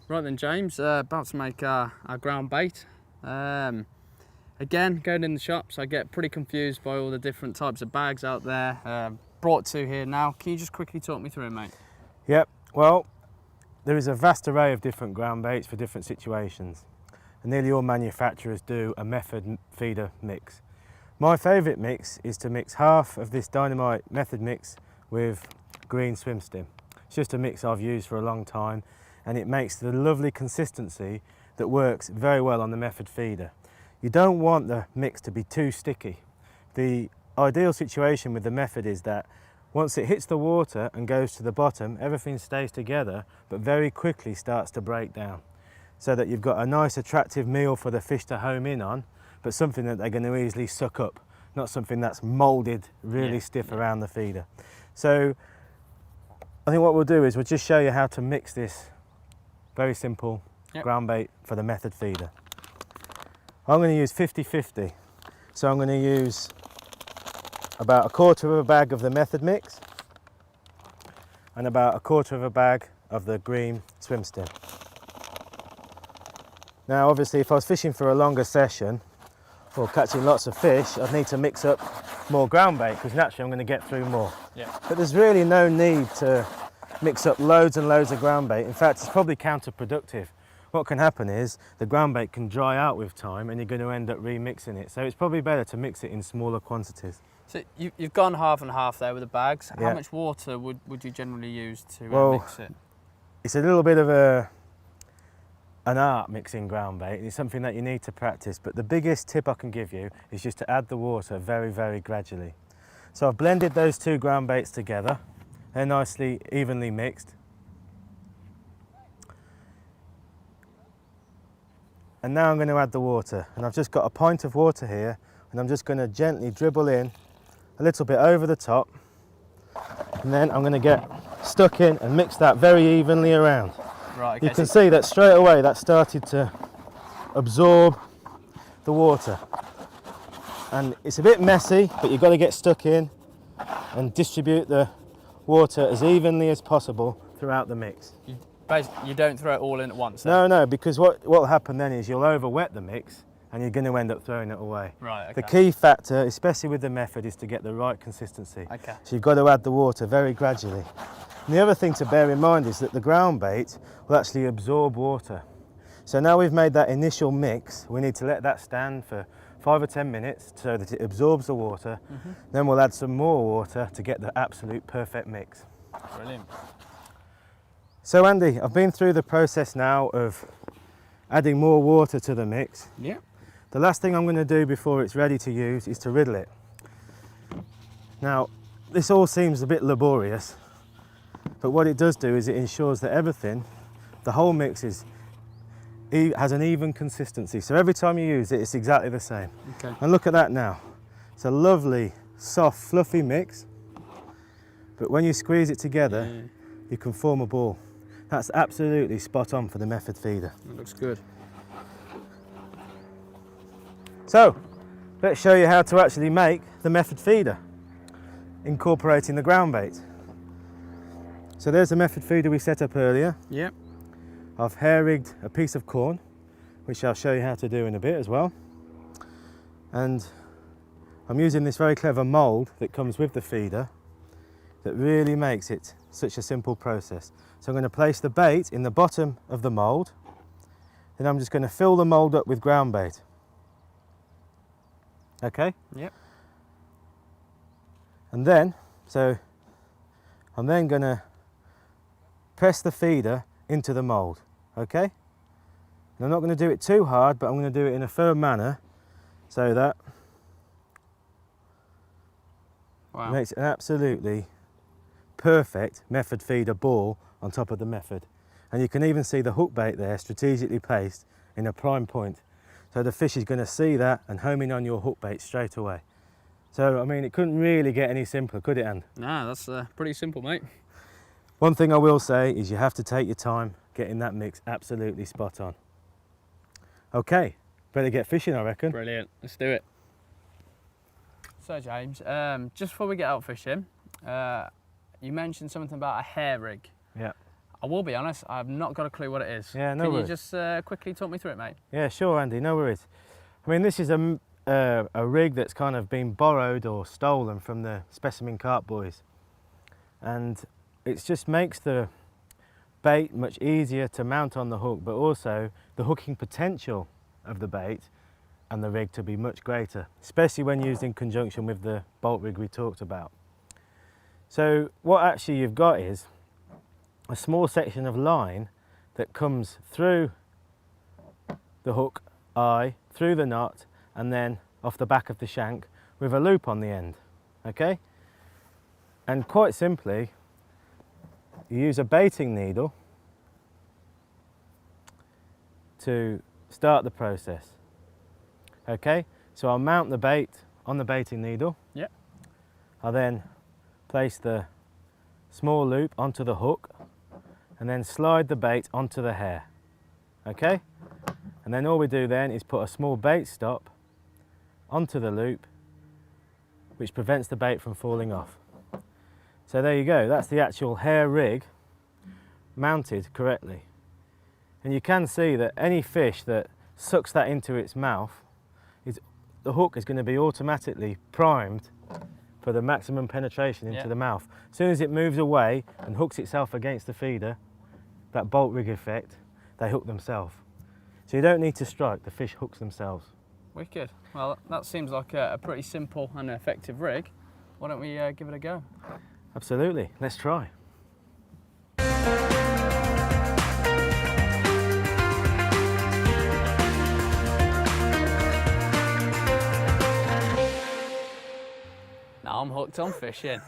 Right then, James, about to make our ground bait. Again, going in the shops, I get pretty confused by all the different types of bags out there. Brought two here now. Can you just quickly talk me through it, mate? Yep, well, there is a vast array of different ground baits for different situations. And nearly all manufacturers do a method feeder mix. My favourite mix is to mix half of this Dynamite method mix with green swim stim. It's just a mix I've used for a long time, and it makes the lovely consistency that works very well on the method feeder. You don't want the mix to be too sticky. The ideal situation with the method is that once it hits the water and goes to the bottom, everything stays together, but very quickly starts to break down, so that you've got a nice attractive meal for the fish to home in on, but something that they're going to easily suck up, not something that's moulded really stiff around the feeder. So I think what we'll do is we'll just show you how to mix this very simple ground bait for the method feeder. I'm going to use 50-50, so I'm going to use about a quarter of a bag of the method mix and about a quarter of a bag of the green swim stim. Now obviously if I was fishing for a longer session or catching lots of fish, I'd need to mix up more ground bait because naturally I'm going to get through more. But there's really no need to mix up loads and loads of ground bait. In fact, it's probably counterproductive. What can happen is the ground bait can dry out with time and you're going to end up remixing it. So it's probably better to mix it in smaller quantities. So you've gone half and half there with the bags. How much water would you generally use to mix it? It's a little bit of an art mixing ground bait. It's something that you need to practice, but the biggest tip I can give you is just to add the water very, very gradually. So I've blended those two ground baits together. They're nicely evenly mixed. And now I'm going to add the water, and I've just got a pint of water here, and I'm just going to gently dribble in a little bit over the top, and then I'm going to get stuck in and mix that very evenly around. Right, okay, you can see that straight away that started to absorb the water, and it's a bit messy, but you've got to get stuck in and distribute the water as evenly as possible throughout the mix. You don't throw it all in at once? No, because what will happen then is you'll over wet the mix and you're going to end up throwing it away. Right, okay. The key factor, especially with the method, is to get the right consistency. Okay. So you've got to add the water very gradually. And the other thing to bear in mind is that the ground bait will actually absorb water. So now we've made that initial mix, we need to let that stand for 5 or 10 minutes so that it absorbs the water. Then we'll add some more water to get the absolute perfect mix. Brilliant. So Andy, I've been through the process now of adding more water to the mix. Yeah. The last thing I'm going to do before it's ready to use is to riddle it. Now, this all seems a bit laborious, but what it does do is it ensures that everything, the whole mix has an even consistency. So every time you use it, it's exactly the same. Okay. And look at that now. It's a lovely, soft, fluffy mix, but when you squeeze it together, you can form a ball. That's absolutely spot on for the method feeder. That looks good. So, let's show you how to actually make the method feeder, incorporating the ground bait. So there's the method feeder we set up earlier. Yep. I've hair rigged a piece of corn, which I'll show you how to do in a bit as well. And I'm using this very clever mould that comes with the feeder that really makes it such a simple process. So I'm going to place the bait in the bottom of the mould, then I'm just going to fill the mould up with ground bait. Okay? Yep. And then, so I'm then going to press the feeder into the mould, okay? And I'm not going to do it too hard, but I'm going to do it in a firm manner so that it makes an absolutely perfect method feeder ball on top of the method. And you can even see the hook bait there strategically placed in a prime point. So the fish is going to see that and home in on your hook bait straight away. So, I mean, it couldn't really get any simpler, could it, Anne? Nah, that's pretty simple, mate. One thing I will say is you have to take your time getting that mix absolutely spot on. Okay, better get fishing, I reckon. Brilliant, let's do it. So James, just before we get out fishing, you mentioned something about a hair rig. Yeah. I will be honest, I've not got a clue what it is. Yeah, no Can you worries. just quickly talk me through it, mate? Yeah, sure, Andy, no worries. I mean, this is a rig that's kind of been borrowed or stolen from the Specimen Carp boys. And it just makes the bait much easier to mount on the hook, but also the hooking potential of the bait and the rig to be much greater, especially when used in conjunction with the bolt rig we talked about. So what actually you've got is a small section of line that comes through the hook eye, through the knot, and then off the back of the shank with a loop on the end, okay? And quite simply, you use a baiting needle to start the process, okay? So I'll mount the bait on the baiting needle. Yep. I'll then place the small loop onto the hook and then slide the bait onto the hair, okay? And then all we do then is put a small bait stop onto the loop, which prevents the bait from falling off. So there you go, that's the actual hair rig mounted correctly. And you can see that any fish that sucks that into its mouth, the hook is going to be automatically primed for the maximum penetration into the mouth. As soon as it moves away and hooks itself against the feeder, that bolt rig effect, they hook themselves. So you don't need to strike, the fish hooks themselves. Wicked. Well, that seems like a pretty simple and effective rig. Why don't we give it a go? Absolutely, let's try. Now I'm hooked on fishing.